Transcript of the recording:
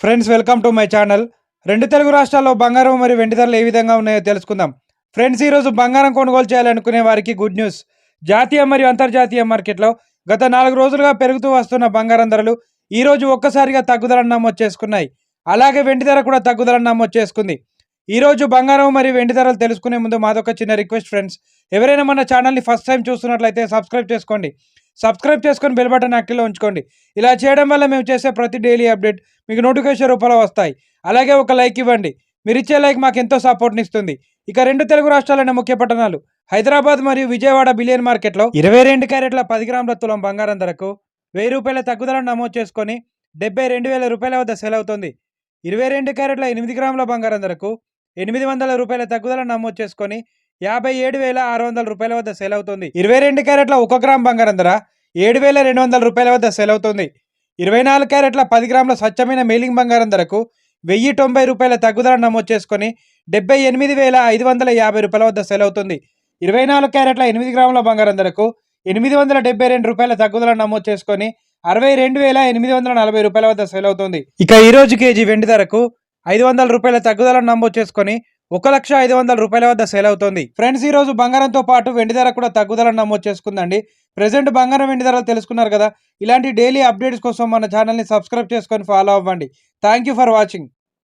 Friends welcome to my channel. రెండు తెలుగు రాష్ట్రాల్లో బంగారం మరియు వెండి ధరలు ఏ విధంగా ఉన్నాయో తెలుసుకుందాం. ఫ్రెండ్స్, ఈరోజు బంగారం కొనుగోలు చేయాలనుకునే వారికి గుడ్ న్యూస్. జాతీయ మరియు అంతర్జాతీయ మార్కెట్లో గత 4 రోజులుగా పెరుగుతూ వస్తున్న బంగారం ధరలు ఈ రోజు ఒక్కసారిగా తగ్గుదలను నమోదు చేసుకున్నాయి. అలాగే వెండి ధర కూడా తగ్గుదలను నమోదు చేసుకుంది. ఈ రోజు బంగారం మరియు వెండి ధరలు తెలుసుకునే ముందు మాదొక చిన్న రిక్వెస్ట్ ఫ్రెండ్స్. ఎవరైనా మన ఛానల్ని ఫస్ట్ టైం చూస్తున్నట్లయితే సబ్స్క్రైబ్ చేసుకొని బెల్ బటన్ యాక్టివ్లో ఉంచుకోండి. ఇలా చేయడం వల్ల మేము చేసే ప్రతి డైలీ అప్డేట్ మీకు నోటిఫికేషన్ రూపంలో వస్తాయి. అలాగే ఒక లైక్ ఇవ్వండి. మీరు ఇచ్చే లైక్ మాకు ఎంతో సపోర్ట్ని ఇస్తుంది. ఇక రెండు తెలుగు రాష్ట్రాలైన ముఖ్య పట్టణాలు హైదరాబాద్ మరియు విజయవాడ బిలియన్ మార్కెట్లో 22 క్యారెట్ల 10 గ్రాముల తులం బంగారం ధరకు 1000 రూపాయల తగ్గుదలను నమోదు చేసుకొని 72,000 రూపాయల వద్ద సేల్ అవుతుంది. 22 క్యారెట్ల 8 గ్రాముల బంగారం ధరకు 800 రూపాయల తగ్గుదలను నమోదు చేసుకొని 57,600 రూపాయల వద్ద సేల్ అవుతుంది. 22 క్యారెట్ల 1 గ్రామ్ బంగారం ధర 7,200 రూపాయల వద్ద సేల్ అవుతుంది. 24 క్యారెట్ల 10 గ్రాముల స్వచ్ఛమైన మేలింగ్ బంగారం ధరకు 1,090 రూపాయల తగ్గుదలను నమోదు చేసుకొని 78,550 రూపాయల వద్ద సేల్ అవుతుంది. 24 క్యారెట్ల 8 గ్రాముల బంగారం ధరకు 872 రూపాయల తగ్గుదలను నమోదు చేసుకొని 62,840 రూపాయల వద్ద సేల్ అవుతుంది. ఇక ఈ రోజు కేజీ వెండి ధరకు 500 రూపాయల తగ్గుదలను నమోదు చేసుకొని 1,05,000 రూపాయల వద్ద సేల్ అవుతుంది. ఫ్రెండ్స్, ఈ రోజు బంగారంతో పాటు వెండి ధర కూడా తగ్గుదలను నమోదు చేసుకుందండి. ప్రెసెంట్ బంగారం వెండి ధరలు తెలుసుకున్నారు కదా. ఇలాంటి డైలీ అప్డేట్స్ కోసం మన ఛానల్ని సబ్స్క్రైబ్ చేసుకొని ఫాలో అవ్వండి. Thank you for watching.